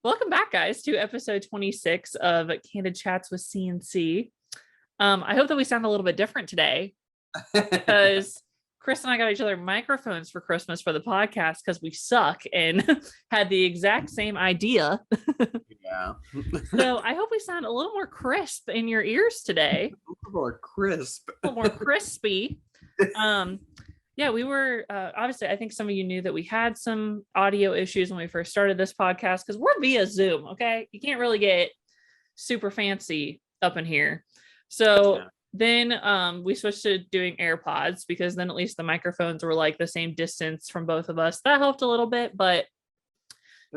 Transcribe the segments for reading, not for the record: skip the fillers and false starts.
Welcome back, guys, to episode 26 of Candid Chats with CNC. I hope that we sound a little bit different today because Chris and I got each other microphones for Christmas for the podcast because we suck and had the exact same idea. Yeah. So I hope we sound a little more crisp in your ears today. A little more crisp. A little more crispy. Yeah, we were obviously, I think some of you knew that we had some audio issues when we first started this podcast because we're via Zoom. Okay, you can't really get super fancy up in here. So then we switched to doing AirPods because then at least the microphones were like the same distance from both of us. That helped a little bit, but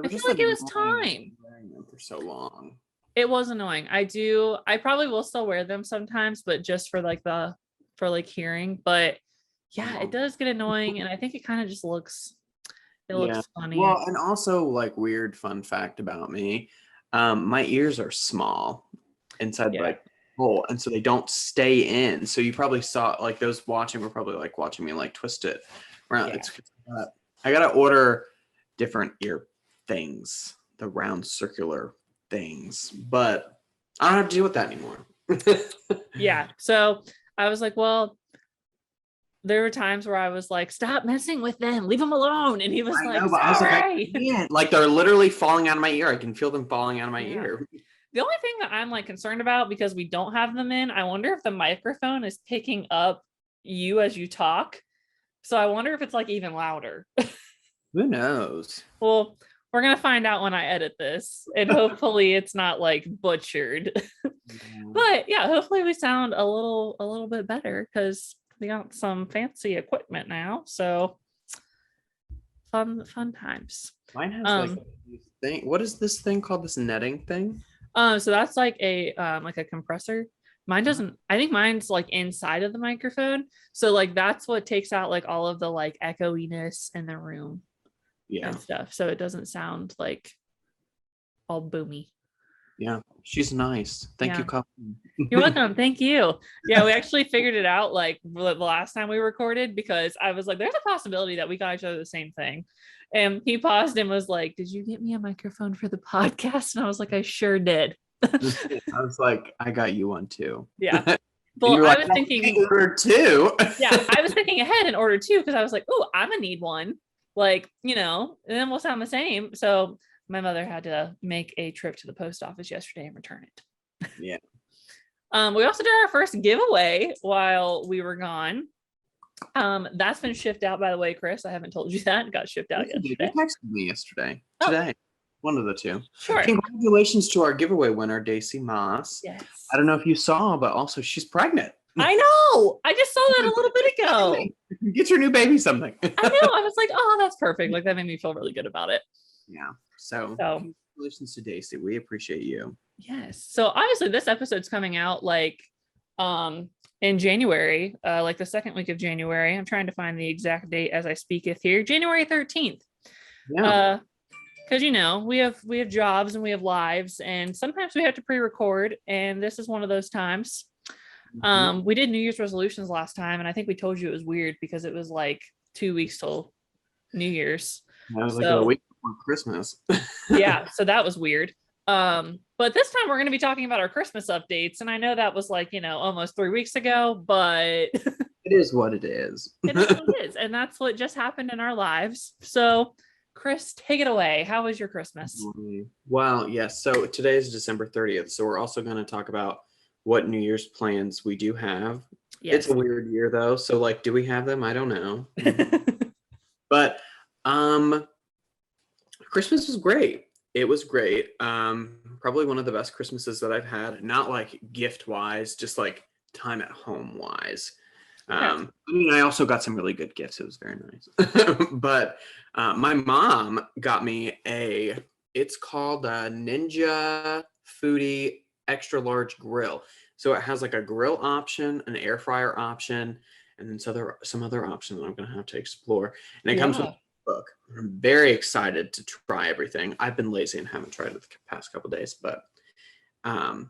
I feel like it was time. Wearing them for so long. It was annoying. I probably will still wear them sometimes, but just for hearing. But yeah, it does get annoying, and I think it kind of just looks funny. Well, and also like weird fun fact about me, my ears are small inside like hole, and so they don't stay in. So you probably saw like those watching were probably like watching me like twist it around. Yeah. I gotta order different ear things, the round circular things, but I don't have to deal with that anymore. Yeah. So I was like, well, there were times where I was like, stop messing with them, leave them alone. And he was I was like, yeah, like they're literally falling out of my ear. I can feel them falling out of my ear. The only thing that I'm like concerned about, because we don't have them in, I wonder if the microphone is picking up you as you talk. So I wonder if it's like even louder. Who knows? Well, we're going to find out when I edit this, and hopefully it's not like butchered. But yeah, hopefully we sound a little bit better because we got some fancy equipment now. So fun times. Mine has like this thing. What is this thing called? This netting thing? So that's like a compressor. Mine doesn't. I think mine's like inside of the microphone. So like that's what takes out like all of the like echoiness in the room. Yeah. And stuff. So it doesn't sound like all boomy. Yeah, she's nice. Thank you, Colin. You're welcome. Thank you. Yeah, we actually figured it out like the last time we recorded because I was like, there's a possibility that we got each other the same thing. And he paused and was like, did you get me a microphone for the podcast? And I was like, I sure did. I was like, I got you one too. Yeah. Well, I was thinking order two. Yeah, I was thinking ahead and order two because I was like, oh, I'm gonna need one. Like, and then we'll sound the same. So my mother had to make a trip to the post office yesterday and return it. Yeah. We also did our first giveaway while we were gone. That's been shipped out, by the way, Chris. I haven't told you that. It got shipped out yesterday. You texted me yesterday. Today. One of the two. Sure. Congratulations to our giveaway winner, Daisy Moss. Yes. I don't know if you saw, but also she's pregnant. I know. I just saw that a little bit ago. Get your new baby something. I know. I was like, oh, that's perfect. Like that made me feel really good about it. Yeah. So congratulations to Daisy. We appreciate you. Yes. So obviously this episode's coming out like in January, like the second week of January. I'm trying to find the exact date as I speaketh here. January 13th. Yeah. Because we have jobs and we have lives, and sometimes we have to pre-record, and this is one of those times. We did New Year's resolutions last time, and I think we told you it was weird because it was like 2 weeks till New Year's. That was like a week before Christmas. Yeah, so that was weird. But this time we're going to be talking about our Christmas updates, and I know that was like almost 3 weeks ago, but it is what it is. It is what it is, and that's what just happened in our lives. So Chris, take it away. How was your Christmas? Well, yes. So today is December 30th, so we're also going to talk about what New Year's plans we do have. Yes. It's a weird year though, so like, do we have them? I don't know. But Christmas was great. It was great. Probably one of the best Christmases that I've had. Not like gift wise, just like time at home wise. I mean, I also got some really good gifts. It was very nice. But my mom got me it's called a Ninja Foodie extra large grill. So it has like a grill option, an air fryer option, and then some other options that I'm going to have to explore. And it comes with a book. I'm very excited to try everything. I've been lazy and haven't tried it the past couple of days, but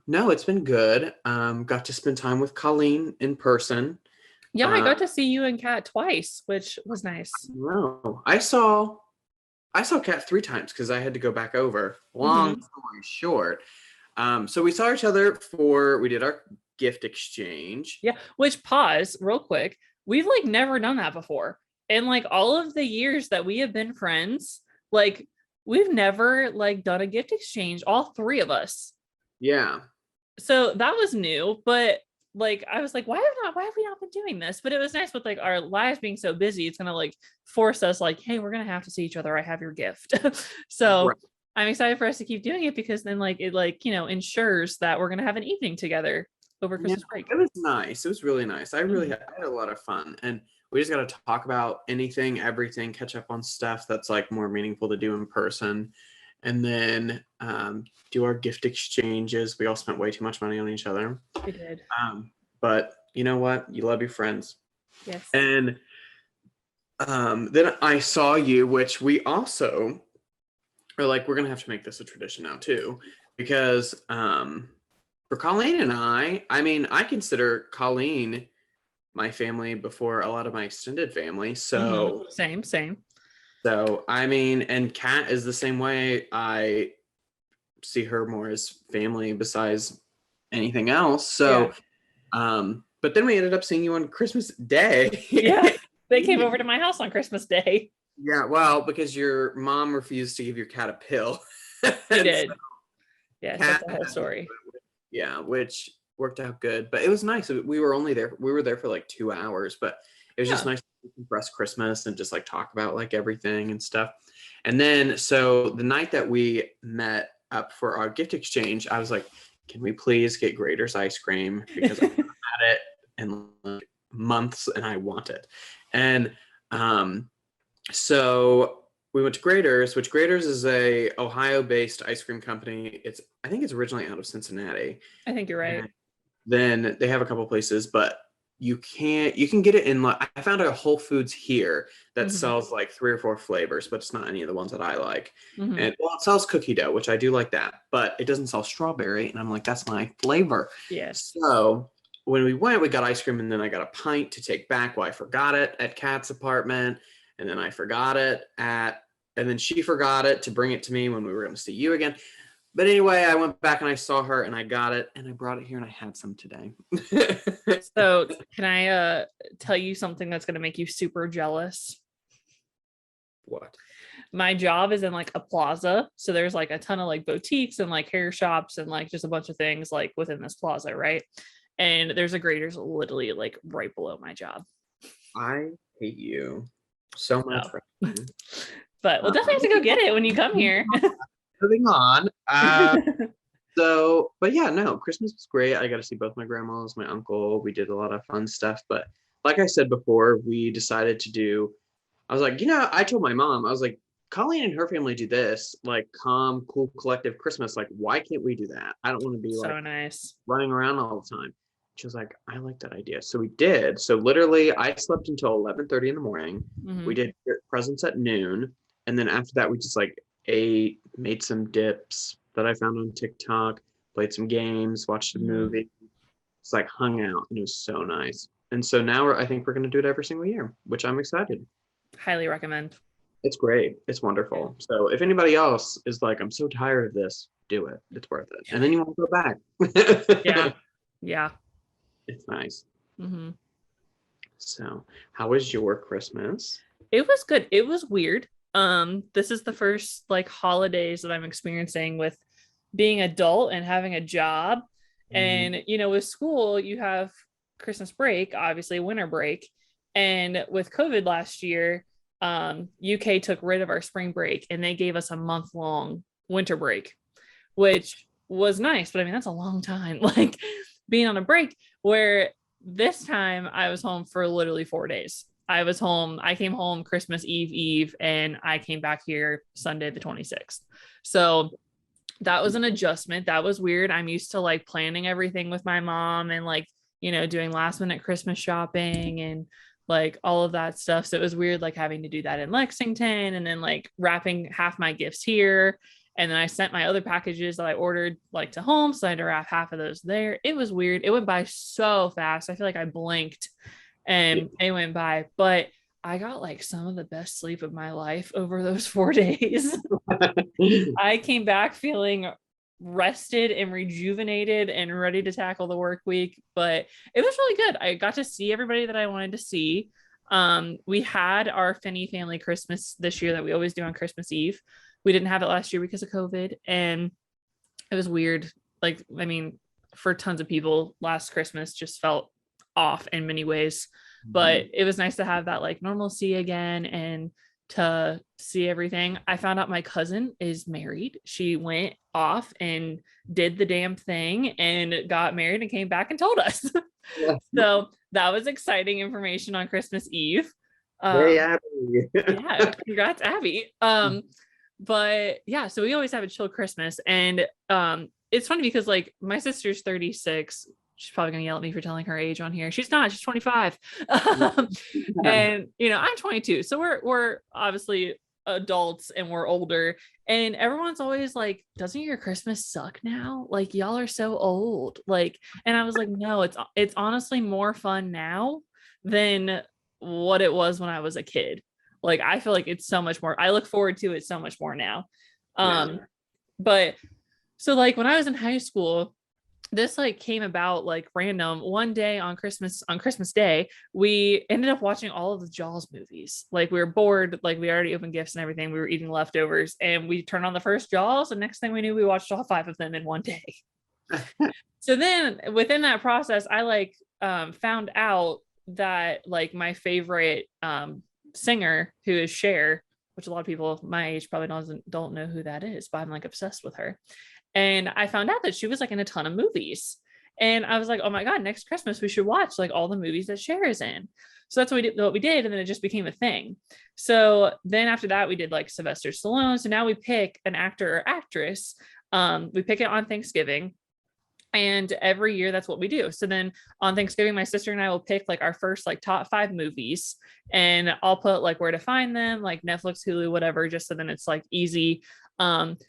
no, it's been good. Got to spend time with Colleen in person. Yeah, I got to see you and Kat twice, which was nice. No, I saw I saw Kat 3 times because I had to go back over. Long Mhm. story short. So we saw each other we did our gift exchange. Yeah, which, pause real quick, we've like never done that before. In like all of the years that we have been friends, like we've never like done a gift exchange, all three of us. Yeah. So that was new, but like I was like, why have we not been doing this? But it was nice with like our lives being so busy, it's gonna like force us like, hey, we're gonna have to see each other. I have your gift. So Right. I'm excited for us to keep doing it because then like it like, ensures that we're gonna have an evening together over Yeah, Christmas break. it was nice. It was really nice. Mhm. I had a lot of fun. And we just got to talk about anything, everything, catch up on stuff that's like more meaningful to do in person. And then do our gift exchanges. We all spent way too much money on each other. We did. But you know what? You love your friends. Yes. And then I saw you, which we also are like, we're going to have to make this a tradition now too. Because for Colleen and I mean, I consider Colleen my family before a lot of my extended family. So, Same. I mean, and Kat is the same way. I see her more as family besides anything else. Yeah. So, but then we ended up seeing you on Christmas Day. Yeah. They came over to my house on Christmas Day. Yeah, well, because your mom refused to give your cat a pill. She And so did. Yes, that's Kat a whole story. yeah, which worked out good. But it was nice. We were only there. We were there for like 2 hours, but it was just Yeah. nice to compress Christmas and just like talk about like everything and stuff. And then so the night that we met up for our gift exchange, I was like, "Can we please get Grater's ice cream because I've not had it in like months and I want it." And so we went to Grater's, which Grater's is a Ohio-based ice cream company. I think it's originally out of Cincinnati. I think you're right. And then they have a couple places, but you can get it in like I found a Whole Foods here that Mhm. sells like 3 or 4 flavors, but it's not any of the ones that I like. Mhm. And well, it sells cookie dough, which I do like that, but it doesn't sell strawberry, and I'm like, that's my flavor. Yes. So when we went, we got ice cream, and then I got a pint to take back. Well, I forgot it at Kat's apartment, and then I forgot it and then she forgot it to bring it to me when we were going to see you again. But anyway, I went back and I saw her and I got it and I brought it here and I had some today. So can I tell you something that's gonna make you super jealous? What? My job is in like a plaza. So there's like a ton of like boutiques and like hair shops and like just a bunch of things like within this plaza, right? And there's a Grater's literally like right below my job. I hate you so much So, for hating. but we'll definitely have to go get it when you come here. Moving on. But yeah, no, Christmas was great. I got to see both my grandmas, my uncle. We did a lot of fun stuff. But like I said before, we decided to do, I was like, I told my mom, I was like, Colleen and her family do this, like calm, cool, collective Christmas. Like, why can't we do that? I don't want to be like So nice. running around all the time. She was like, I like that idea. So we did. So literally I slept until 11:30 in the morning. We Mhm. did presents at noon. And then after that, we just like ate, made some dips that I found on TikTok, played some games, watched a Mhm. movie. It's like hung out and it was so nice. And so now I think we're going to do it every single year, which I'm excited. Highly recommend. It's great. It's Yeah. wonderful. So if anybody else is like, I'm so tired of this, do it. It's worth it. And then you won't go Yeah. back. Yeah. It's nice. Hmm. So, how was your Christmas? It was good. It was weird. This is the first like holidays that I'm experiencing with being adult and having a job. Mhm. And with school, you have Christmas break, obviously winter break. And with COVID last year, UK took rid of our spring break and they gave us a month-long winter break, which was nice. But I mean, that's a long time, like being on a break, where this time I was home for literally 4 days. I came home Christmas Eve, and I came back here Sunday, the 26th. So that was an adjustment. That was weird. I'm used to like planning everything with my mom and like, doing last minute Christmas shopping and like all of that stuff. So it was weird, like having to do that in Lexington and then like wrapping half my gifts here. And then I sent my other packages that I ordered like to home. So I had to wrap half of those there. It was weird. It went by so fast. I feel like I blinked Yeah. and it went by. But I got like some of the best sleep of my life over those 4 days. I came back feeling rested and rejuvenated and ready to tackle the work week, but it was really good. I got to see everybody that I wanted to see. We had our Finney family Christmas this year that we always do on Christmas Eve. We didn't have it last year because of COVID, and it was weird. Like, I mean, for tons of people, last Christmas just felt off in many ways, but it was nice to have that like normalcy again and to see everything. I found out my cousin is married. She went off and did the damn thing and got married and came back and told us. So that was exciting information on Christmas Eve. Hey, Abby. Yeah, congrats, Abby. But yeah, so we always have a chill Christmas, and it's funny because like my sister's 36. She's probably gonna yell at me for telling her age on here. She's not, she's 25. And you know, I'm 22. So we're obviously adults and we're older. And everyone's always like, doesn't your Christmas suck now? Like y'all are so old. Like, and I was like, no, it's honestly more fun now than what it was when I was a kid. Like I feel like it's so much more, I look forward to it so much more now. But so like when I was in high school, this like came about like random one day on Christmas Day. We ended up watching all of the Jaws movies. Like we were bored, like we already opened gifts and everything. We were eating leftovers and we turned on the first Jaws. And next thing we knew, we watched all 5 of them in one day. So then within that process, I like found out that like my favorite singer, who is Cher, which a lot of people my age probably don't know who that is, but I'm like obsessed with her. And I found out that she was like in a ton of movies. And I was like, oh my God, next Christmas we should watch like all the movies that Cher is in. So that's what we did. And then it just became a thing. So then after that, we did like Sylvester Stallone. So now we pick an actor or actress. We pick it on Thanksgiving. And every year that's what we do. So then on Thanksgiving, my sister and I will pick like our first like top 5 movies, and I'll put like where to find them, like Netflix, Hulu, whatever, just so then it's like easy.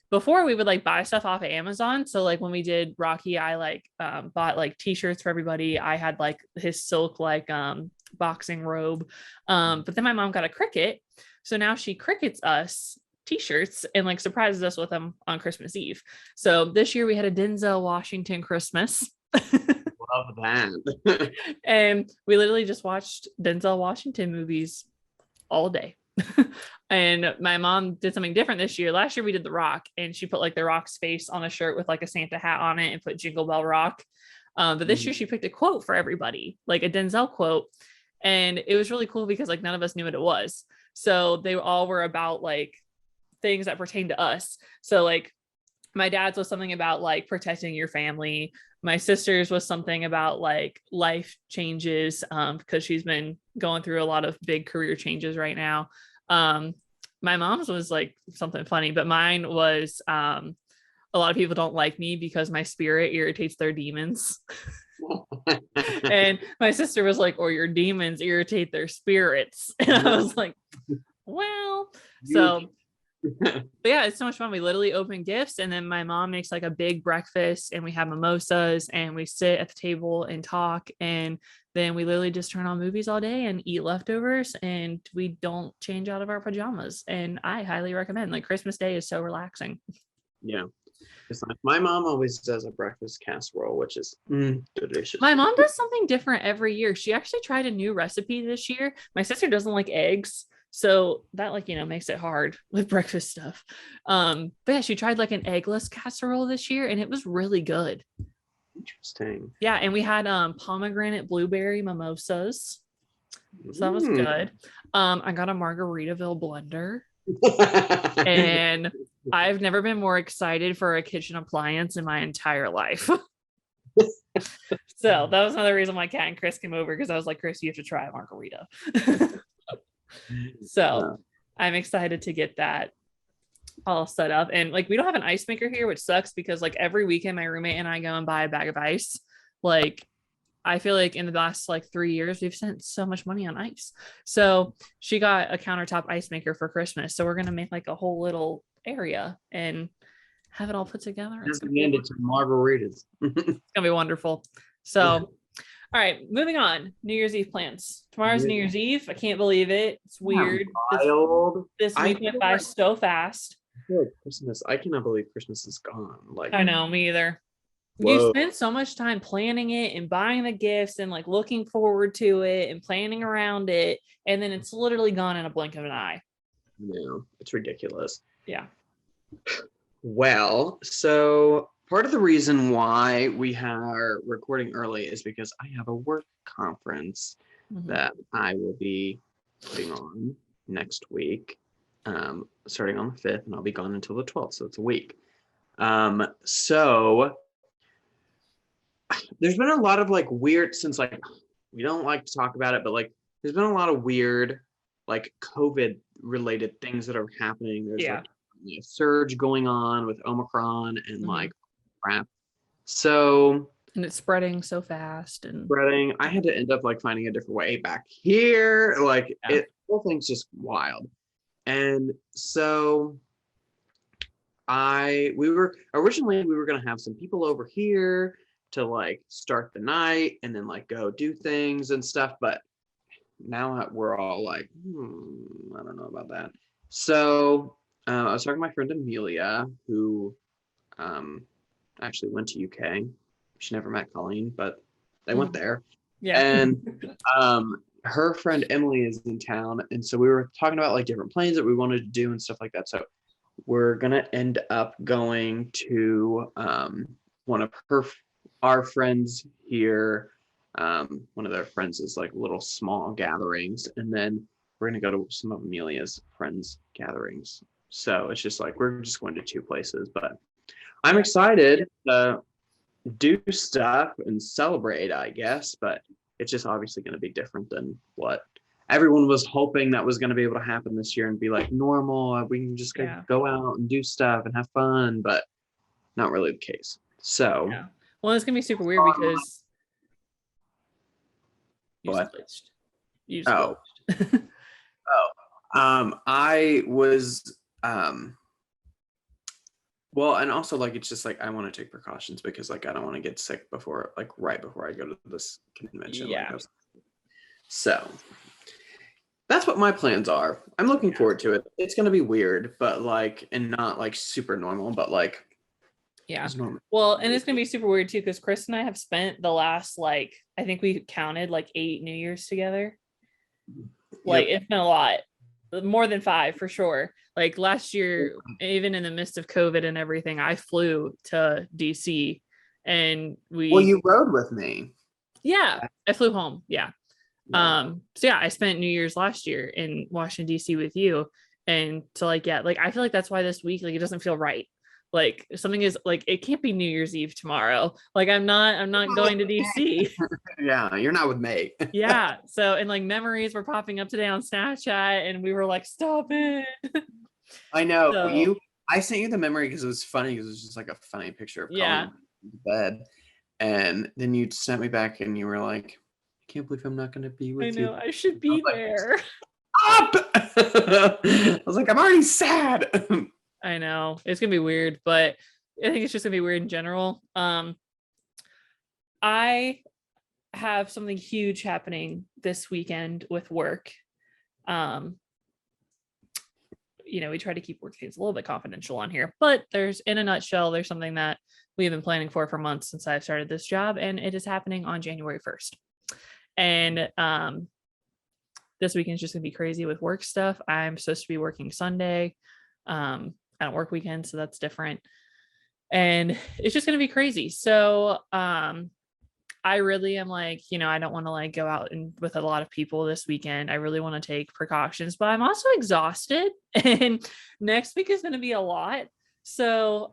Before we would like buy stuff off of Amazon. So like when we did Rocky, I like bought like t-shirts for everybody. I had like his silk like boxing robe. But then my mom got a cricket. So now she crickets us t-shirts and like surprises us with them on Christmas Eve. So this year we had a Denzel Washington Christmas. Love that. And we literally just watched Denzel Washington movies all day. And my mom did something different this year. Last year we did The Rock, and she put like The Rock's face on a shirt with like a Santa hat on it and put Jingle Bell Rock. But this year she picked a quote for everybody, like a Denzel quote. And it was really cool because like none of us knew what it was. So they all were about like things that pertain to us. So like my dad's was something about like protecting your family. My sister's was something about like life changes, because she's been going through a lot of big career changes right now. My mom's was like something funny, but mine was a lot of people don't like me because my spirit irritates their demons. And my sister was like, or your demons irritate their spirits. And I was like, well, so but yeah, it's so much fun. We literally open gifts, and then my mom makes like a big breakfast, and we have mimosas, and we sit at the table and talk, and then we literally just turn on movies all day and eat leftovers, and we don't change out of our pajamas. And I highly recommend, like, Christmas Day is so relaxing. Yeah. It's like my mom always does a breakfast casserole, which is delicious. My mom does something different every year. She actually tried a new recipe this year. My sister doesn't like eggs, so that like, you know, makes it hard with breakfast stuff. But yeah, she tried like an eggless casserole this year, and it was really good. Interesting. Yeah, and we had pomegranate blueberry mimosas. So that was good. I got a Margaritaville blender. And I've never been more excited for a kitchen appliance in my entire life. So that was another reason why Kat and Chris came over, because I was like, Chris, you have to try a margarita. So I'm excited to get that all set up. And like, we don't have an ice maker here, which sucks, because like every weekend my roommate and I go and buy a bag of ice. Like, I feel like in the last like 3 years, we've spent so much money on ice. So she got a countertop ice maker for Christmas. So we're going to make like a whole little area and have it all put together. It's going to be margaritas. It's going to be wonderful. So All right, moving on. New Year's Eve plans. Tomorrow's New Year's Eve. I can't believe it. It's Yeah, weird. wild. This I week went by so fast. feel like Christmas. I cannot believe Christmas is gone. Like, I know, me either. You whoa. spend so much time planning it and buying the gifts and like looking forward to it and planning around it, and then it's literally gone in a blink of an eye. No, it's ridiculous. Yeah. Well, so part of the reason why we are recording early is because I have a work conference that I will be putting on next week, starting on the 5th, and I'll be gone until the 12th, so it's a week. So there's been a lot of like weird, since like we don't like to talk about it, but like there's been a lot of weird like COVID related things that are happening. There's like a surge going on with Omicron and like crap. So and it's spreading so fast and I had to end up like finding a different way back here. Like it whole thing's just wild. And so we were gonna have some people over here to like start the night and then like go do things and stuff, but now that we're all like, I don't know about that. So I was talking to my friend Amelia, who actually went to UK. She never met Colleen, but they went there. Yeah. And her friend Emily is in town, and so we were talking about like different plans that we wanted to do and stuff like that. So we're gonna end up going to one of our friends here. One of their friends is like little small gatherings, and then we're gonna go to some of Amelia's friends' gatherings. So it's just like we're just going to 2 places, but I'm excited to do stuff and celebrate, I guess, but it's just obviously going to be different than what everyone was hoping that was going to be able to happen this year and be like normal. We can just go out and do stuff and have fun, but not really the case. So, well, it's gonna be super weird because I was well, and also like it's just like I want to take precautions because like I don't want to get sick before like right before I go to this convention. So that's what my plans are. I'm looking forward to it. It's gonna be weird, but like and not like super normal, but like well, and it's gonna be super weird too because Chris and I have spent the last like I think we counted like 8 New Year's together. Like it's been a lot, more than 5 for sure. Like last year, even in the midst of COVID and everything, I flew to DC and you rode with me. Yeah, I flew home. Yeah. So yeah, I spent New Year's last year in Washington DC with you, and so like like I feel like that's why this week like it doesn't feel right. Like something is like it can't be New Year's Eve tomorrow. Like I'm not going to DC. Yeah, you're not with me. Yeah. So and like memories were popping up today on Snapchat, and we were like, stop it. I know I sent you the memory because it was funny because it was just like a funny picture of Colin in bed, and then you sent me back and you were like, I can't believe I'm not going to be with you. I know I should be there. Stop! I was like, I'm already sad. I know it's gonna be weird, but I think it's just gonna be weird in general. I have something huge happening this weekend with work. We try to keep work things a little bit confidential on here, but in a nutshell, there's something that we have been planning for months since I've started this job, and it is happening on January 1st. And this weekend is just gonna be crazy with work stuff. I'm supposed to be working Sunday. I don't work weekends, so that's different. And it's just going to be crazy. So I really am like, I don't want to like go out and with a lot of people this weekend. I really want to take precautions, but I'm also exhausted and next week is going to be a lot. So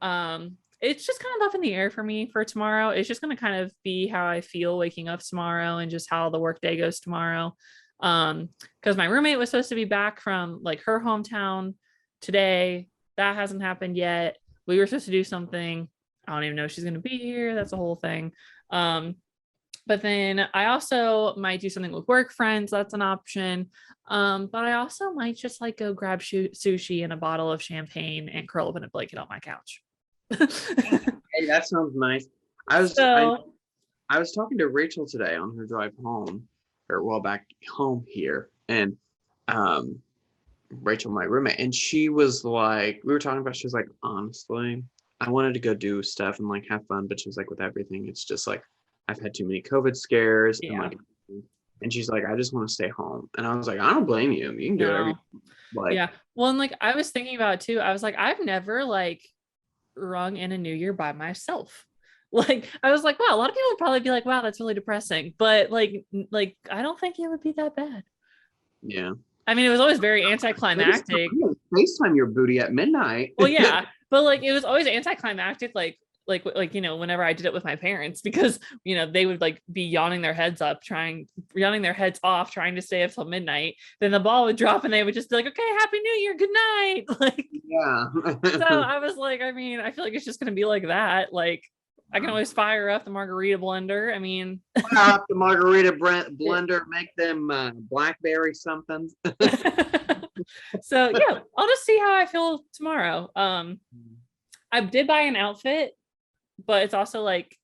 it's just kind of up in the air for me for tomorrow. It's just going to kind of be how I feel waking up tomorrow and just how the work day goes tomorrow. Because my roommate was supposed to be back from like her hometown today. That hasn't happened yet. We were supposed to do something. I don't even know if she's going to be here. That's a whole thing. But then I also might do something with work friends. That's an option. But I also might just like go grab sushi and a bottle of champagne and curl up in a blanket on my couch. Hey, that sounds nice. I I was talking to Rachel today on her drive home, or well, back home here, and Rachel, my roommate, and she was like, we were talking about, she was like, honestly, I wanted to go do stuff and like have fun, but she was like, with everything, it's just like I've had too many COVID scares and like, and she's like, I just want to stay home. And I was like, I don't blame you. You can do whatever you like. Yeah. Well, and like I was thinking about it too. I was like, I've never like rung in a new year by myself. Like I was like, wow, a lot of people would probably be like, wow, that's really depressing. But like I don't think it would be that bad. Yeah. I mean, it was always very anticlimactic. FaceTime your booty at midnight. Well, yeah, but like it was always anticlimactic, like you know, whenever I did it with my parents, because you know they would like be yawning their heads off trying to stay up till midnight. Then the ball would drop and they would just be like, okay, happy new year, good night. Like, yeah. So I was like, I mean, I feel like it's just gonna be like that. Like I can always fire up the margarita blender. I mean, fire up the margarita blender, make them blackberry something. So yeah, I'll just see how I feel tomorrow. I did buy an outfit, but it's also like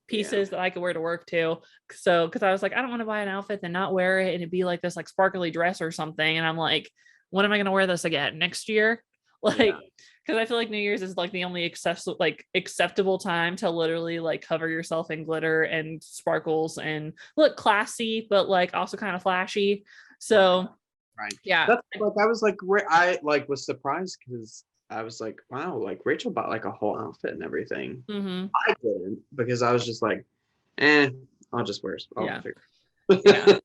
pieces that I could wear to work too. So because I was like, I don't want to buy an outfit and not wear it and it'd be like this like sparkly dress or something. And I'm like, when am I gonna wear this again? Next year? Like, because I feel like New Year's is like the only acceptable time to literally like cover yourself in glitter and sparkles and look classy, but like also kind of flashy. So right. Yeah. That's like I was like I like was surprised because I was like, wow, like Rachel bought like a whole outfit and everything. Mm-hmm. I didn't because I was just like, I'll just wear yeah.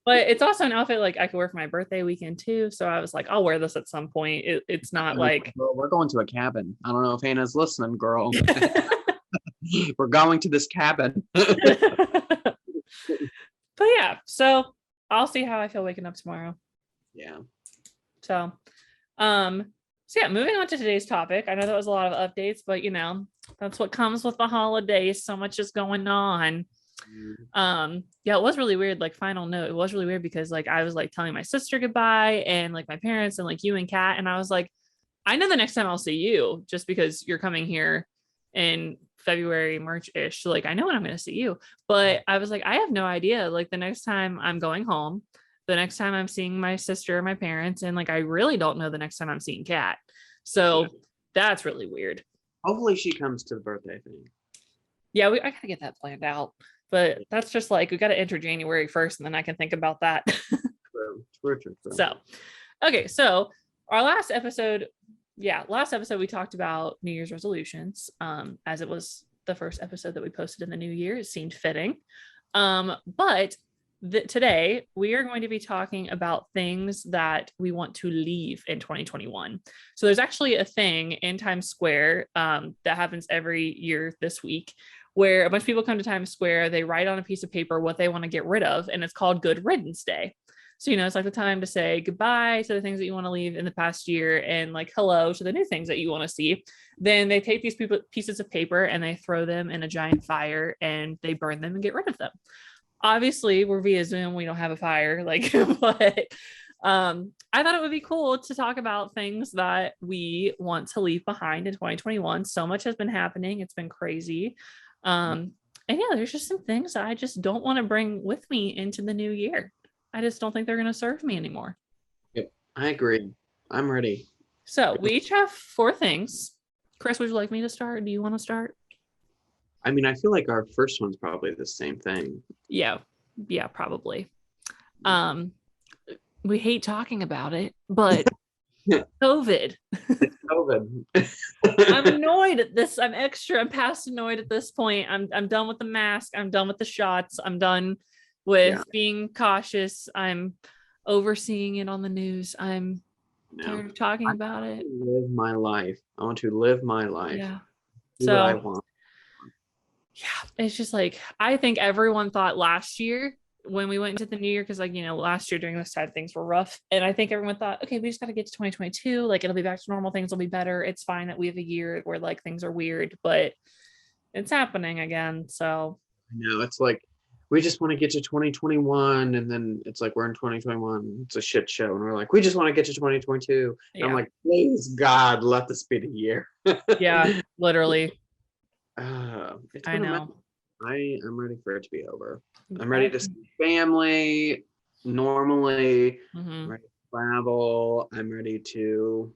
But it's also an outfit like I could wear for my birthday weekend too. So I was like, I'll wear this at some point. It's not like we're going to a cabin. I don't know if Hannah's listening, girl. We're going to this cabin. But yeah, so I'll see how I feel waking up tomorrow. Yeah. So yeah, moving on to today's topic. I know that was a lot of updates, but you know, that's what comes with the holidays. So much is going on. Yeah, it was really weird. Like, final note, it was really weird because like I was like telling my sister goodbye and like my parents and like you and Kat, and I was like, I know the next time I'll see you just because you're coming here in February, March-ish. So, like, I know when I'm going to see you, but I was like, I have no idea. Like the next time I'm going home, the next time I'm seeing my sister or my parents, and like I really don't know the next time I'm seeing Kat. So that's really weird. Hopefully she comes to the birthday thing. Yeah, I gotta get that planned out. But that's just like we gotta enter January 1st, and then I can think about that. True. So okay, so our last episode we talked about New Year's resolutions. As it was the first episode that we posted in the new year, it seemed fitting. But today we are going to be talking about things that we want to leave in 2021. So there's actually a thing in Times Square that happens every year this week where a bunch of people come to Times Square, they write on a piece of paper what they want to get rid of, and it's called Good Riddance Day. So, you know, it's like the time to say goodbye to the things that you want to leave in the past year and like hello to the new things that you want to see. Then they take these pieces of paper and they throw them in a giant fire and they burn them and get rid of them. Obviously, we're via Zoom. We don't have a fire, like, but I thought it would be cool to talk about things that we want to leave behind in 2021. So much has been happening. It's been crazy. And yeah, there's just some things I just don't want to bring with me into the new year. I just don't think they're going to serve me anymore. Yep, I agree. I'm ready. So we each have 4 things. Chris, would you like me to start? Do you want to start? I mean, I feel like our first one's probably the same thing. Yeah, probably. We hate talking about it, but COVID. It's COVID. I'm annoyed at this. I'm past annoyed at this point. I'm done with the mask. I'm done with the shots. I'm done with being cautious. I'm overseeing it on the news. I'm tired of talking about it. Live my life. I want to live my life. Yeah. Do what I want. Yeah, it's just like I think everyone thought last year when we went into the new year, because like, you know, last year during this time things were rough, and I think everyone thought, okay, we just got to get to 2022, like it'll be back to normal, things will be better, it's fine that we have a year where like things are weird, but it's happening again. So I know, it's like we just want to get to 2021, and then it's like we're in 2021, it's a shit show, and we're like, we just want to get to 2022. And I'm like, please God, let this be the year. Yeah, literally. It's I know. I'm ready for it to be over. I'm ready to see family normally. Mm-hmm. I'm ready to travel. I'm ready to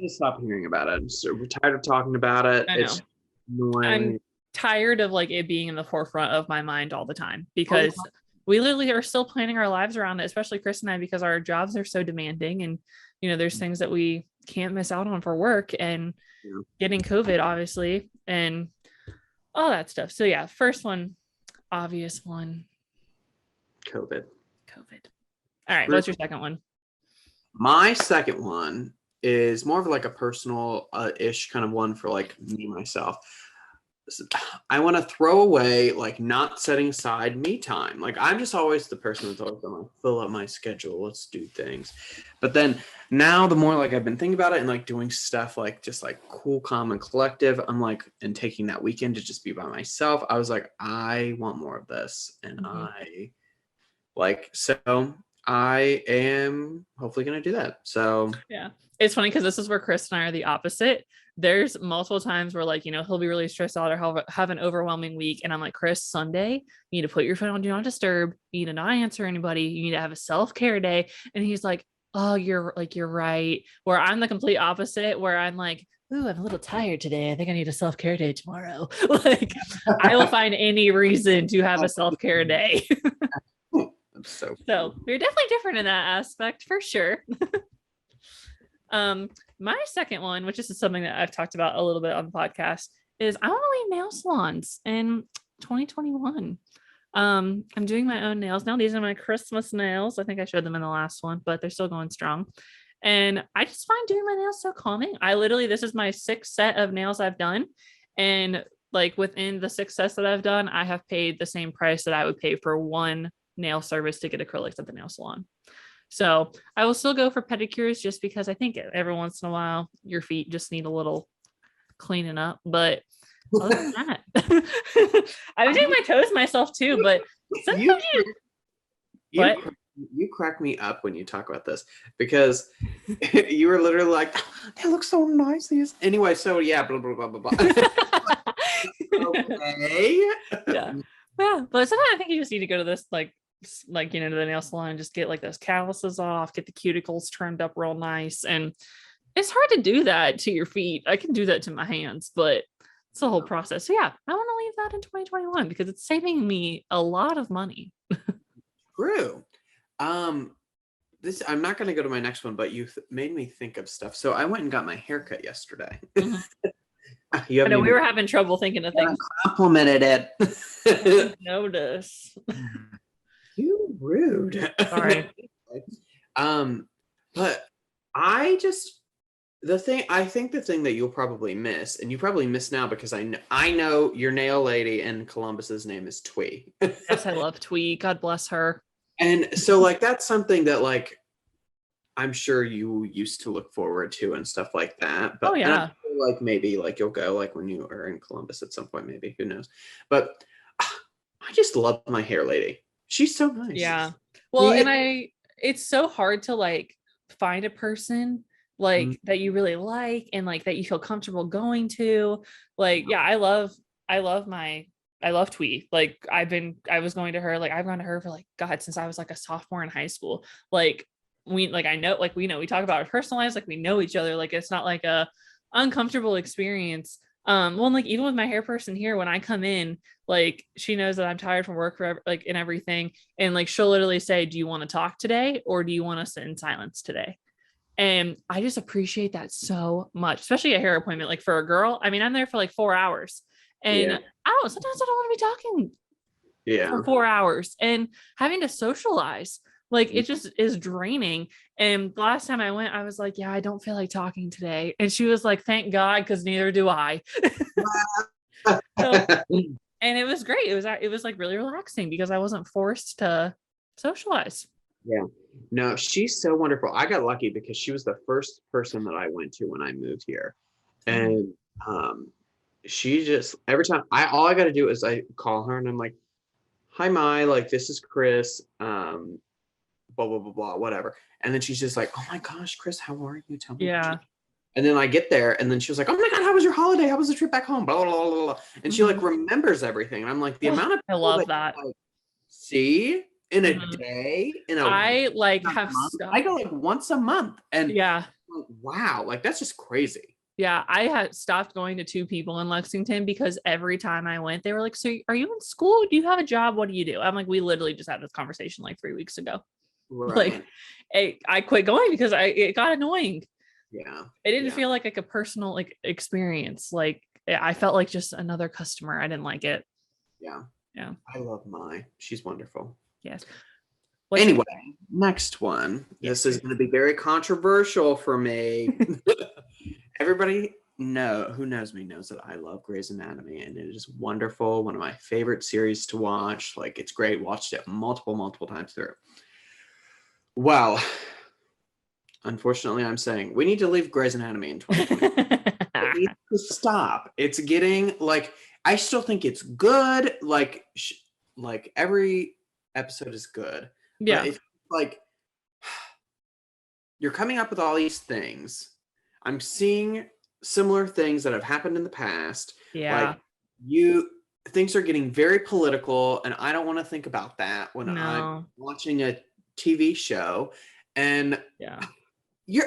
stop hearing about it. So we're tired of talking about it. I know. It's annoying. I'm tired of like it being in the forefront of my mind all the time because we literally are still planning our lives around it, especially Chris and I, because our jobs are so demanding and there's things that we can't miss out on for work and getting COVID obviously and all that stuff. So yeah, first one, obvious one. COVID. All right, what's your second one? My second one is more of like a personal ish kind of one for like me myself. I want to throw away like not setting aside me time. Like I'm just always the person that's always going to fill up my schedule. Let's do things. But then now the more like I've been thinking about it and like doing stuff like just like cool, calm and collective, I'm like, and taking that weekend to just be by myself. I was like, I want more of this. And so I am hopefully going to do that. So yeah, it's funny because this is where Chris and I are the opposite. There's multiple times where like, he'll be really stressed out or have an overwhelming week. And I'm like, Chris, Sunday, you need to put your phone on Do Not Disturb. You need to not answer anybody. You need to have a self-care day. And he's like, oh, you're right. Where I'm the complete opposite, where I'm like, ooh, I'm a little tired today. I think I need a self-care day tomorrow. Like I will find any reason to have a self-care day. So we're definitely different in that aspect for sure. My second one, which is something that I've talked about a little bit on the podcast, is I want to leave nail salons in 2021. I'm doing my own nails now. These are my Christmas nails. I think I showed them in the last one, but they're still going strong. And I just find doing my nails so calming. This is my 6th set of nails I've done. And like within the 6 sets that I've done, I have paid the same price that I would pay for one nail service to get acrylics at the nail salon. So I will still go for pedicures just because I think every once in a while your feet just need a little cleaning up. But other than that, I was doing my toes myself too. But sometimes you crack me up when you talk about this because you were literally like, they look so nice. Anyway, so yeah, blah blah blah blah blah. Okay. Yeah, but sometimes I think you just need to go to this to the nail salon and just get like those calluses off, get the cuticles trimmed up real nice. And it's hard to do that to your feet. I can do that to my hands, but it's the whole process. So yeah, I want to leave that in 2021 because it's saving me a lot of money. True. I'm not going to go to my next one, but you made me think of stuff. So I went and got my haircut yesterday. Mm-hmm. I know we were having trouble thinking of things. Complimented it. Notice. You rude. Sorry. But I think the thing that you'll probably miss, and you probably miss now because I know your nail lady in Columbus's name is Twee. Yes, I love Twee. God bless her. And so like that's something that like I'm sure you used to look forward to and stuff like that. But yeah, like maybe like you'll go like when you are in Columbus at some point, maybe, who knows. But I just love my hair lady. She's so nice. Yeah. Well, and it's so hard to like find a person like that you really like and like that you feel comfortable going to. Like, yeah, I love Twee. Like I was going to her, like I've gone to her for like God since I was like a sophomore in high school. Like we talk about our personal lives, like we know each other. Like it's not like a uncomfortable experience. Well, like even with my hair person here, when I come in, like she knows that I'm tired from work and everything, and like she'll literally say, do you want to talk today or do you want to sit in silence today? And I just appreciate that so much, especially a hair appointment. Like for a girl, I mean, I'm there for like 4 hours and sometimes I don't want to be talking for 4 hours and having to socialize. Like it just is draining. And the last time I went, I was like, yeah, I don't feel like talking today. And she was like, thank God, because neither do I. And it was great. It was like really relaxing because I wasn't forced to socialize. Yeah. No, she's so wonderful. I got lucky because she was the first person that I went to when I moved here. And she just every time all I got to do is I call her and I'm like, hi, Mai, like this is Chris. Blah blah blah blah whatever, and then she's just like, oh my gosh, Chris, how are you? Tell me. Yeah, And then I get there, and then she was like, "Oh my God, how was your holiday? How was the trip back home?" Blah, blah, blah, blah, blah. And she like remembers everything. And I'm like, the amount of I people love that that. you, like, see in a Mhm. day, in a I like have month. I stopped. go like once a month, and Yeah. like, wow, like that's just crazy. Yeah, I had stopped going to two people in Lexington because every time I went, they were like, "So are you in school? Do you have a job? What do you do?" I'm like, "We literally just had this conversation like 3 weeks ago." Like, Right. I quit going because it got annoying. Yeah. It didn't Yeah. feel like a personal like experience. Like I felt like just another customer. I didn't like it. Yeah. Yeah. I love Mai. She's wonderful. Yes. What's your Anyway, next one. yes? This is going to be very controversial for me. Everybody who knows me knows that I love Grey's Anatomy, and it is wonderful. One of my favorite series to watch. Like, it's great. Watched it multiple times through. Well, unfortunately, I'm saying we need to leave Grey's Anatomy in 2020. It needs to stop. It's getting like, I still think it's good. Like every episode is good. Yeah. But it's like you're coming up with all these things. I'm seeing similar things that have happened in the past. Yeah. Like things are getting very political, and I don't want to think about that when I'm No. watching a TV show. And Yeah. you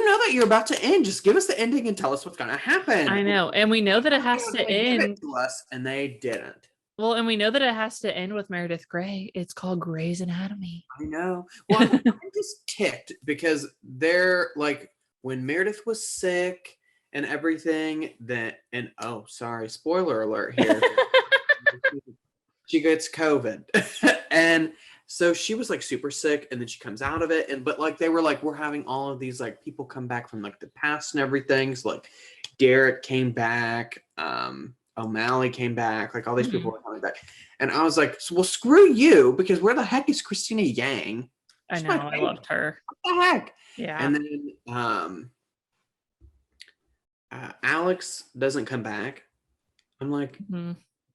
know that you're about to end. Just give us the ending and tell us what's gonna happen. I know. And we know that it has to Give end. it to us, and they didn't. Well, and we know that it has to end with Meredith Grey. It's called Grey's Anatomy. I know. Well, I'm just ticked because they're like, when Meredith was sick and everything, oh, sorry, spoiler alert here. She gets COVID. And so she was like super sick, and then she comes out of it. But like, they were like, we're having all of these like people come back from like the past and everything. So like Derek came back, O'Malley came back, like all these people were coming back. And I was like, well, screw you, because where the heck is Christina Yang? I know, I loved her. What the heck? Yeah. And then Alex doesn't come back. I'm like,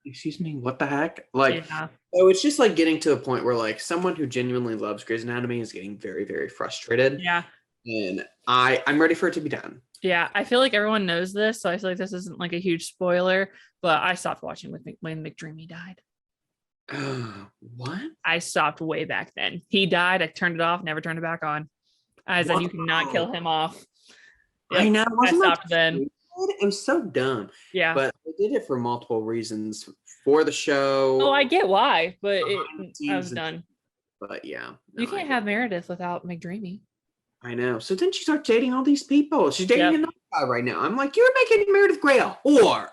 excuse me, what the heck? Like, so it's just like getting to a point where like someone who genuinely loves Grey's Anatomy is getting very, very frustrated. Yeah. And I'm ready for it to be done. Yeah, I feel like everyone knows this, so I feel like this isn't like a huge spoiler, but I stopped watching when McDreamy died. What? I stopped way back then. He died, I turned it off, never turned it back on. I said, you cannot kill him off. Yep. I know. I stopped then. It was so dumb. Yeah. But they did it for multiple reasons for the show. Oh, I get why, but I was done. But yeah. No, you can't have Meredith without McDreamy. I know. So then she starts dating all these people. She's dating another guy right now. I'm like, you're making Meredith Grey a whore.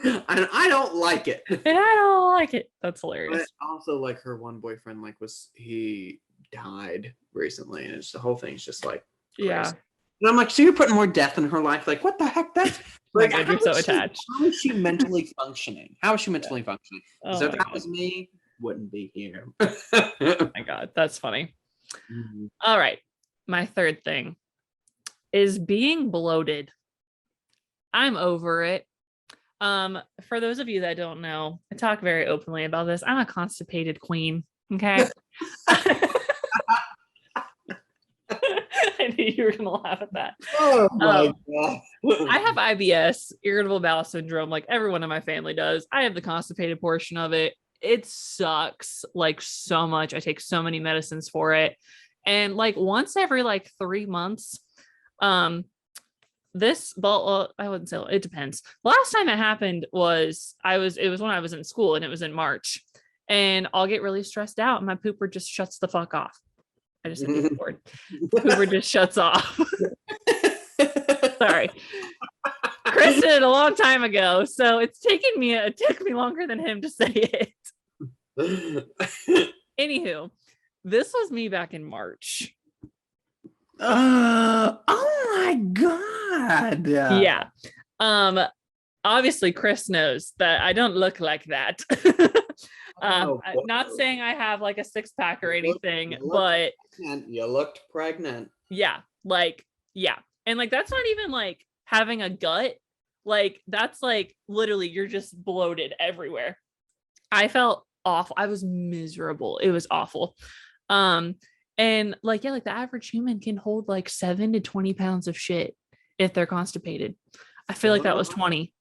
And I don't like it. And I don't like it. That's hilarious. But also, like, her one boyfriend, like, he died recently, and the whole thing's just like crazy. Yeah. And I'm like, so you're putting more death in her life? Like, what the heck? That's like, you're so attached. How is she mentally functioning? How is she mentally functioning? Oh, if that was me, wouldn't be here. Oh my God, that's funny. Mm-hmm. All right. My third thing is being bloated. I'm over it. For those of you that don't know, I talk very openly about this. I'm a constipated queen. Okay. I knew you were gonna laugh at that. Oh my God. I have IBS, irritable bowel syndrome, like everyone in my family does. I have the constipated portion of it. It sucks like so much. I take so many medicines for it. And like once every like 3 months, I wouldn't say, it depends. The last time it happened was it was when I was in school, and it was in March, and I'll get really stressed out and my pooper just shuts the fuck off. I just said the word. Pooper just shuts off. Sorry. Chris did it a long time ago, so it took me longer than him to say it. Anywho, this was me back in March. Oh my God. Yeah. Obviously Chris knows that I don't look like that. I'm not saying I have like a 6-pack or anything, but you looked pregnant. Yeah. Like, yeah. And like, that's not even like having a gut. Like, that's like literally you're just bloated everywhere. I felt awful. I was miserable. It was awful. And like, yeah, like the average human can hold like 7 to 20 pounds of shit if they're constipated. I feel like that was 20.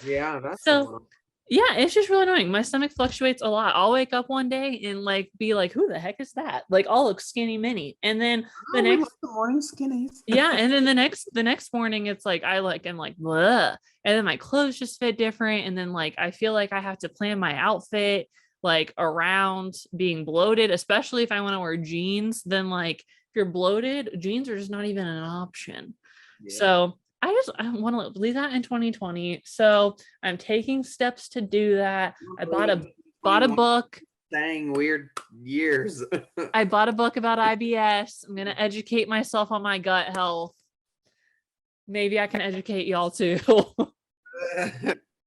Yeah, that's So yeah, it's just really annoying. My stomach fluctuates a lot. I'll wake up one day and like be like, who the heck is that? Like I'll look skinny mini. And then the next the morning skinnies. yeah, and then the next morning it's like I'm like, bleh. And then my clothes just fit different. And then like I feel like I have to plan my outfit like around being bloated, especially if I want to wear jeans. Then like if you're bloated, jeans are just not even an option. Yeah. So I want to leave that in 2020. So I'm taking steps to do that. I bought a book. Dang, weird years. I bought a book about IBS. I'm gonna educate myself on my gut health. Maybe I can educate y'all too.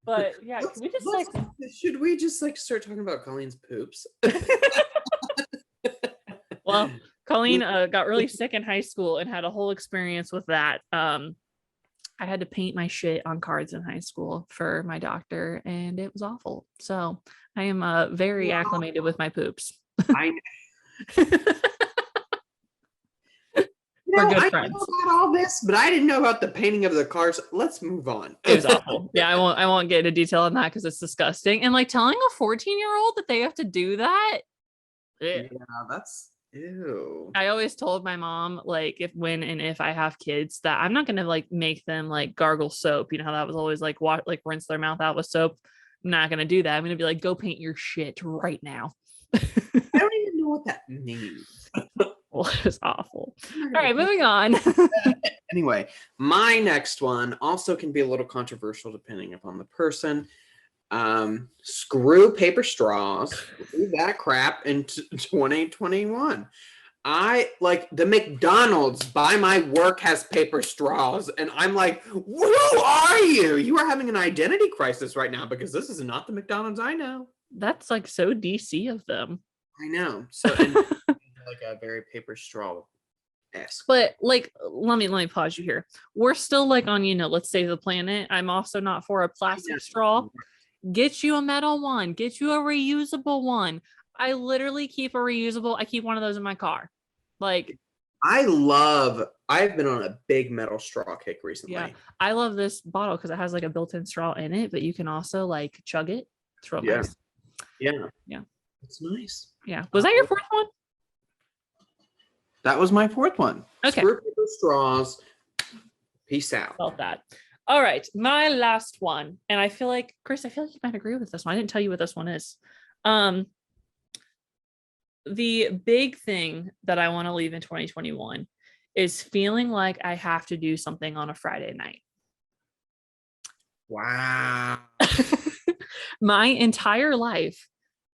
But yeah, should we just like start talking about Colleen's poops? Well, Colleen got really sick in high school and had a whole experience with that. I had to paint my shit on cards in high school for my doctor, and it was awful. So I am very acclimated with my poops. I good friends. Know about all this, but I didn't know about the painting of the cards. Let's move on. It was awful. Yeah, I won't get into detail on that because it's disgusting. And like telling a 14-year-old that they have to do that. Yeah, that's ew. I always told my mom, like, if I have kids, that I'm not gonna like make them like gargle soap. You know how that was always like rinse their mouth out with soap. I'm not gonna do that. I'm gonna be like, go paint your shit right now. I don't even know what that means. Well, it was awful. All right, moving on. Anyway, my next one also can be a little controversial depending upon the person. Screw paper straws. Leave that crap in 2021. I like the McDonald's by my work has paper straws, and I'm like, who are you? You are having an identity crisis right now because this is not the McDonald's I know. That's like so DC of them. I know. So and like a very paper straw-esque. But like, let me pause you here. We're still like on, let's save the planet. I'm also not for a plastic straw. Get you a metal one. Get you a reusable one. I literally keep a reusable. I keep one of those in my car. Like, I've been on a big metal straw kick recently. Yeah, I love this bottle because it has like a built-in straw in it, but you can also like chug it. It's real nice. Yeah. It's nice. Yeah. Was that your fourth one? That was my fourth one. Okay. Screw paper straws. Peace out. Felt that. All right, my last one, and I feel like Chris, you might agree with this one. I didn't tell you what this one is. The big thing that I want to leave in 2021 is feeling like I have to do something on a Friday night. Wow. My entire life,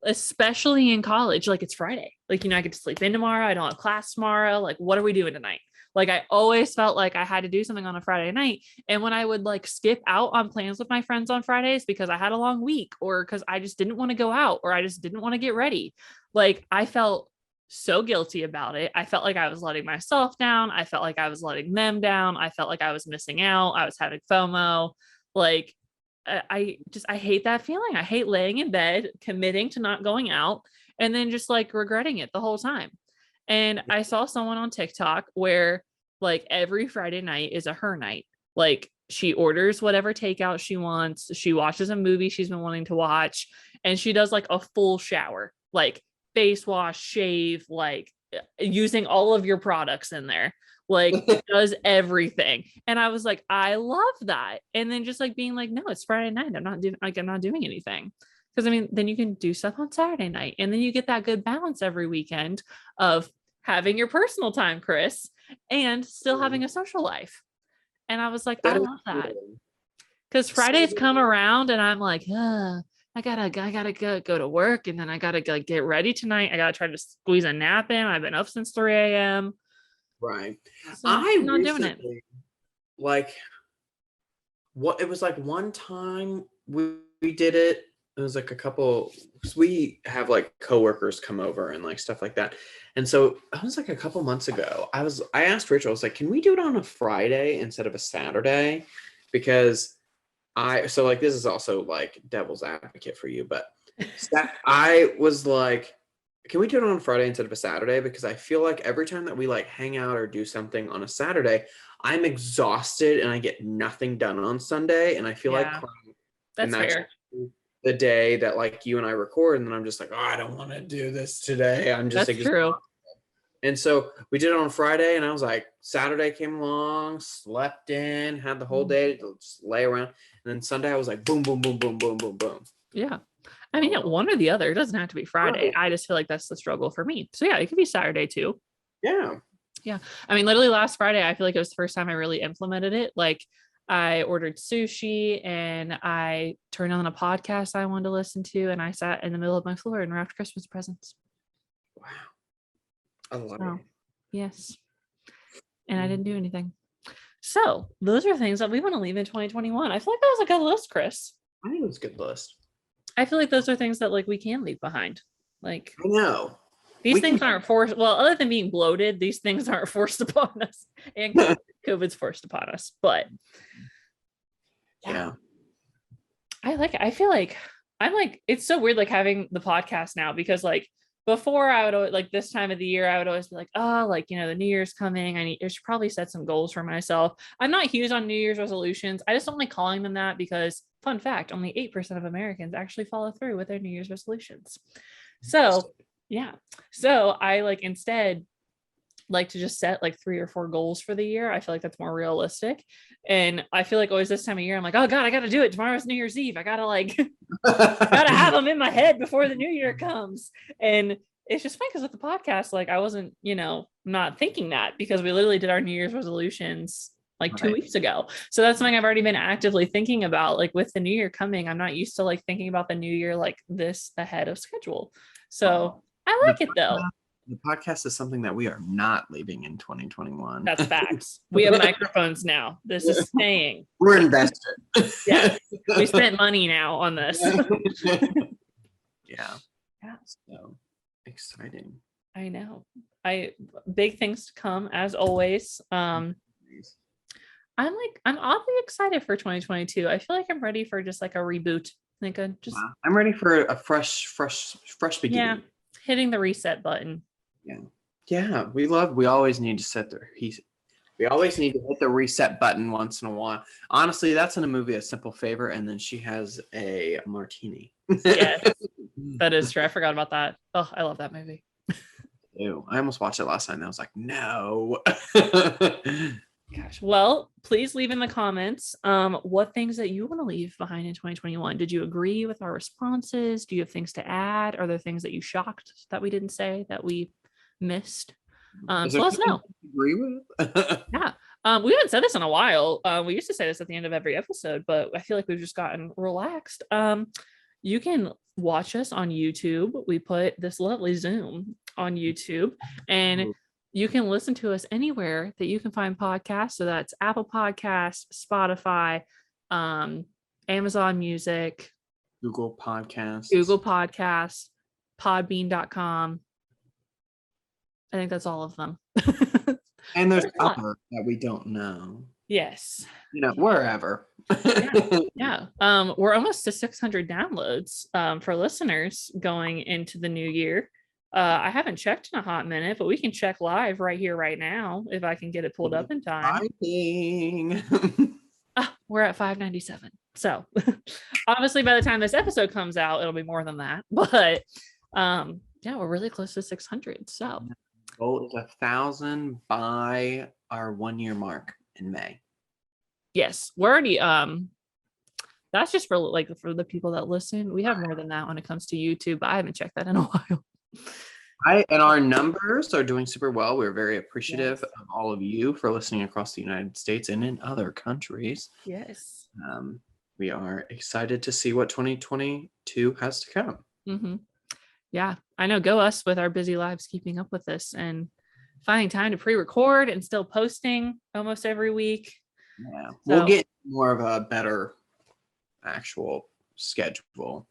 especially in college, like it's Friday. Like, I get to sleep in tomorrow. I don't have class tomorrow. Like, what are we doing tonight? Like, I always felt like I had to do something on a Friday night. And when I would like skip out on plans with my friends on Fridays because I had a long week or because I just didn't want to go out or I just didn't want to get ready, like I felt so guilty about it. I felt like I was letting myself down. I felt like I was letting them down. I felt like I was missing out. I was having FOMO. Like, I hate that feeling. I hate laying in bed, committing to not going out, and then just like regretting it the whole time. And I saw someone on TikTok where like every Friday night is a her night. Like she orders whatever takeout she wants. She watches a movie she's been wanting to watch, and she does like a full shower, like face wash, shave, like using all of your products in there. Like does everything. And I was like, I love that. And then just like being like, no, it's Friday night. I'm not doing anything. Because I mean, then you can do stuff on Saturday night. And then you get that good balance every weekend of having your personal time, Chris, and still having a social life. And I was like, I love that. Because Fridays come around and I'm like, I gotta go to work, and then I gotta like get ready tonight. I gotta try to squeeze a nap in. I've been up since 3 a.m. Right. So I'm not doing it. Like, it was like one time we did it. It was like we have like coworkers come over and like stuff like that. And so it was like a couple months ago. I asked Rachel, I was like, can we do it on a Friday instead of a Saturday? Because this is also like devil's advocate for you, but I was like, can we do it on Friday instead of a Saturday? Because I feel like every time that we like hang out or do something on a Saturday, I'm exhausted and I get nothing done on Sunday. And I feel like Yeah, crying. And that's that's fair. the day that like you and I record. And then I'm just like, oh, I don't want to do this today. I'm just That's exhausted. true. And so we did it on Friday, and I was like, Saturday came along, slept in, had the whole day to just lay around. And then Sunday, I was like, boom, boom, boom, boom, boom, boom, boom. Yeah. I mean, one or the other. It doesn't have to be Friday. Right. I just feel like that's the struggle for me. So yeah, it could be Saturday too. Yeah. Yeah. I mean, literally last Friday, I feel like it was the first time I really implemented it. Like I ordered sushi and I turned on a podcast I wanted to listen to, and I sat in the middle of my floor and wrapped Christmas presents. Wow. I love So, it. yes. And I didn't do anything. So those are things that we want to leave in 2021. I feel like that was a good list, Chris. I think it was a good list. I feel like those are things that like we can leave behind. Like I know. these things aren't forced. Well, other than being bloated, these things aren't forced upon us. And COVID's forced upon us. But yeah. I feel like I'm like, it's so weird like having the podcast now, because like before I would always, like this time of the year, I would always be like, oh, like, you know, the New Year's coming. I should probably set some goals for myself. I'm not huge on New Year's resolutions. I just don't like calling them that because, fun fact, only 8% of Americans actually follow through with their New Year's resolutions. So yeah. So I like instead like to just set like 3 or 4 goals for the year. I feel like that's more realistic. And I feel like always this time of year, I'm like, oh God, I got to do it. Tomorrow's New Year's Eve. I got to like, gotta have them in my head before the new year comes. And it's just fun because with the podcast, like I wasn't, you know, not thinking that, because we literally did our New Year's resolutions like 2 weeks ago. So that's something I've already been actively thinking about. Like with the new year coming, I'm not used to like thinking about the new year like this ahead of schedule. So I like it though. The podcast is something that we are not leaving in 2021. That's facts. We have microphones now. This is staying. We're invested. Yeah. We spent money now on this. Yeah. So exciting. I know. Big things to come as always. I'm oddly excited for 2022. I feel like I'm ready for just like a reboot. Like I'm ready for a fresh beginning. Yeah. Hitting the reset button. Yeah. We always need to we always need to hit the reset button once in a while. Honestly, that's in a movie, A Simple Favor, and then she has a martini. Yes, that is true. I forgot about that. Oh, I love that movie. Ew, I almost watched it last night and I was like, no. Gosh. Well, please leave in the comments what things that you want to leave behind in 2021. Did you agree with our responses? Do you have things to add? Are there things that you shocked that we didn't say that we missed? So let us know. Agree with? Yeah. We haven't said this in a while. We used to say this at the end of every episode, but I feel like we've just gotten relaxed. You can watch us on YouTube. We put this lovely Zoom on YouTube, and you can listen to us anywhere that you can find podcasts. So that's Apple Podcasts, Spotify, Amazon Music, Google Podcasts, Podbean.com. I think that's all of them. And there's other that we don't know. Yes. You know, wherever. Yeah. We're almost to 600 downloads for listeners going into the new year. I haven't checked in a hot minute, but we can check live right here, right now, if I can get it pulled up in time. We're at 597. So obviously by the time this episode comes out, it'll be more than that. But yeah, we're really close to 600. So goal is 1,000 by our 1 year mark in May. Yes, we're already that's just for the people that listen. We have more than that when it comes to YouTube, but I haven't checked that in a while. And our numbers are doing super well. We're very appreciative of all of you for listening across the United States and in other countries. Yes. We are excited to see what 2022 has to come. Mm-hmm. Yeah, I know. Go us with our busy lives keeping up with this and finding time to pre-record and still posting almost every week. Yeah, so we'll get more of a better actual schedule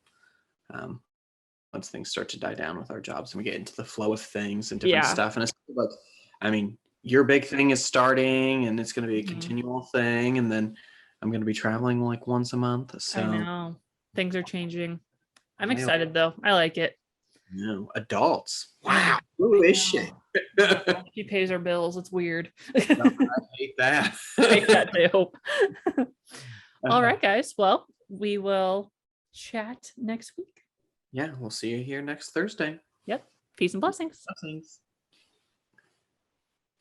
once things start to die down with our jobs and we get into the flow of things and different stuff. And it's like, I mean, your big thing is starting and it's going to be a continual thing. And then I'm going to be traveling like once a month. So I know things are changing. I'm excited though. I like it. No, adults. Wow. Who is she? She pays her bills. It's weird. I hate that. I hate that too. All right, guys. Well, we will chat next week. Yeah, we'll see you here next Thursday. Yep. Peace and blessings. Blessings.